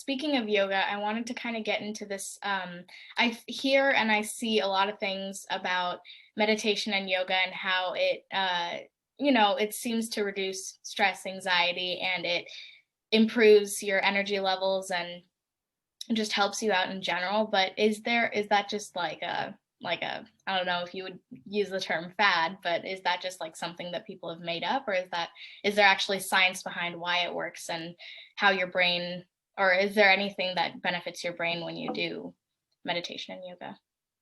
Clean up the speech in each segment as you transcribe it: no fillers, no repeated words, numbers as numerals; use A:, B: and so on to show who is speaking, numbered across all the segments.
A: Speaking of yoga, I wanted to kind of get into this. Hear and I see a lot of things about meditation and yoga and how it seems to reduce stress, anxiety, and it improves your energy levels and just helps you out in general. But is that just like a I don't know if you would use the term fad, but is that just like something that people have made up, or is there actually science behind why it works and how your brain, or is there anything that benefits your brain when you do meditation and yoga?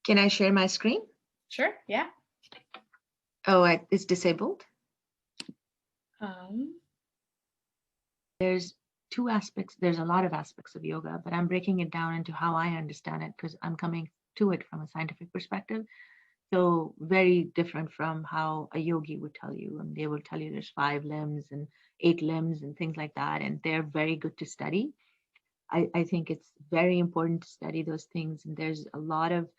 B: Can I share my screen?
A: Sure, yeah.
B: Oh, it's disabled.
A: Um,
B: There's two aspects. There's a lot of aspects of yoga, but I'm breaking it down into how I understand it because I'm coming to it from a scientific perspective. So very different from how a yogi would tell you. And they will tell you there's 5 limbs and 8 limbs and things like that. And they're very good to study. I think it's very important to study those things. And there's a lot of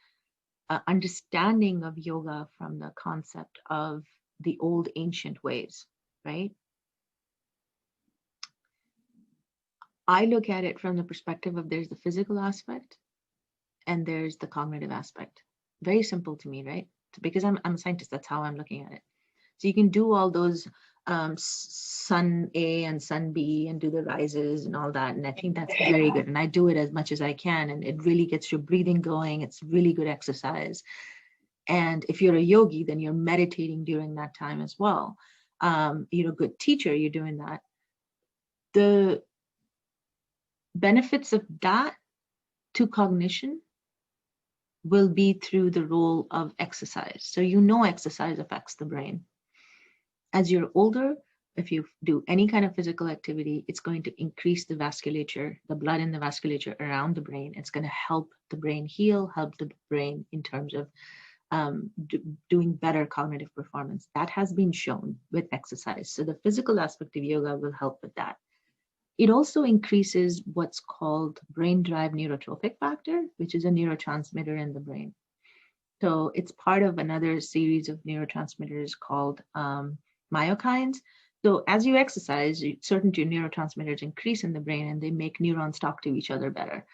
B: understanding of yoga from the concept of the old ancient ways, right? I look at it from the perspective of there's the physical aspect and there's the cognitive aspect. Very simple to me, right? Because I'm a scientist, that's how I'm looking at it. So you can do all those sun A and sun B and do the rises and all that. And I think that's very good. And I do it as much as I can. And it really gets your breathing going. It's really good exercise. And if you're a yogi, then you're meditating during that time as well. You're a good teacher, you're doing that. The benefits of that to cognition will be through the role of exercise. So exercise affects the brain. As you're older, if you do any kind of physical activity, it's going to increase the vasculature, the blood in the vasculature around the brain. It's going to help the brain heal, help the brain in terms of doing better cognitive performance. That has been shown with exercise. So the physical aspect of yoga will help with that. It also increases what's called brain-derived neurotrophic factor, which is a neurotransmitter in the brain. So it's part of another series of neurotransmitters called myokines. So as you exercise, certain neurotransmitters increase in the brain and they make neurons talk to each other better.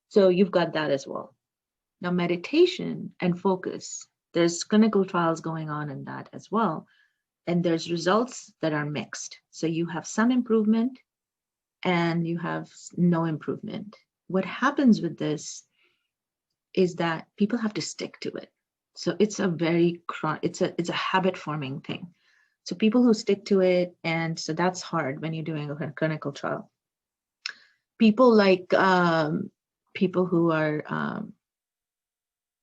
B: So you've got that as well. Now, meditation and focus, there's clinical trials going on in that as well. And there's results that are mixed. So you have some improvement and you have no improvement. What happens with this is that people have to stick to it. So it's a habit forming thing. So people who stick to it, and so that's hard when you're doing a clinical trial. People who are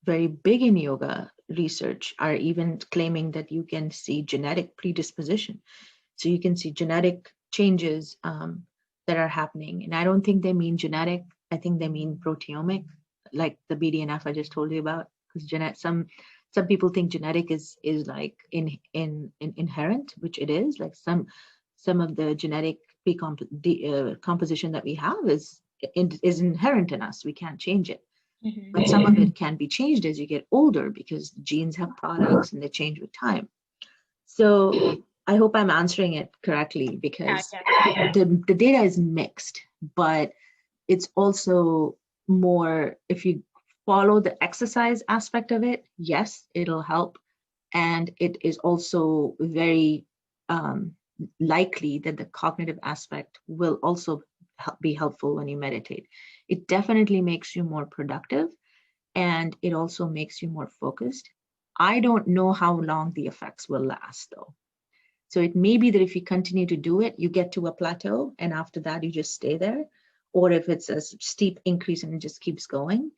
B: very big in yoga research are even claiming that you can see genetic predisposition. So you can see genetic changes that are happening. And I don't think they mean genetic. I think they mean proteomic, like the BDNF I just told you about. Because some people think genetic is like inherent, which it is. Like some of the genetic composition that we have is inherent in us. We can't change it.
A: mhm.
B: But some of it can be changed as you get older because genes have products and they change with time. So I hope I'm answering it correctly because
A: Yeah.
B: the data is mixed, but it's also more, if you follow the exercise aspect of it, yes, it'll help. And it is also very likely that the cognitive aspect will also be helpful when you meditate. It definitely makes you more productive and it also makes you more focused. I don't know how long the effects will last though. So it may be that if you continue to do it, you get to a plateau and after that you just stay there. Or if it's a steep increase and it just keeps going.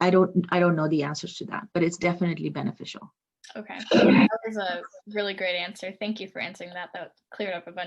B: I don't know the answers to that, but it's definitely beneficial.
A: Okay. That was a really great answer. Thank you for answering that. That cleared up a bunch.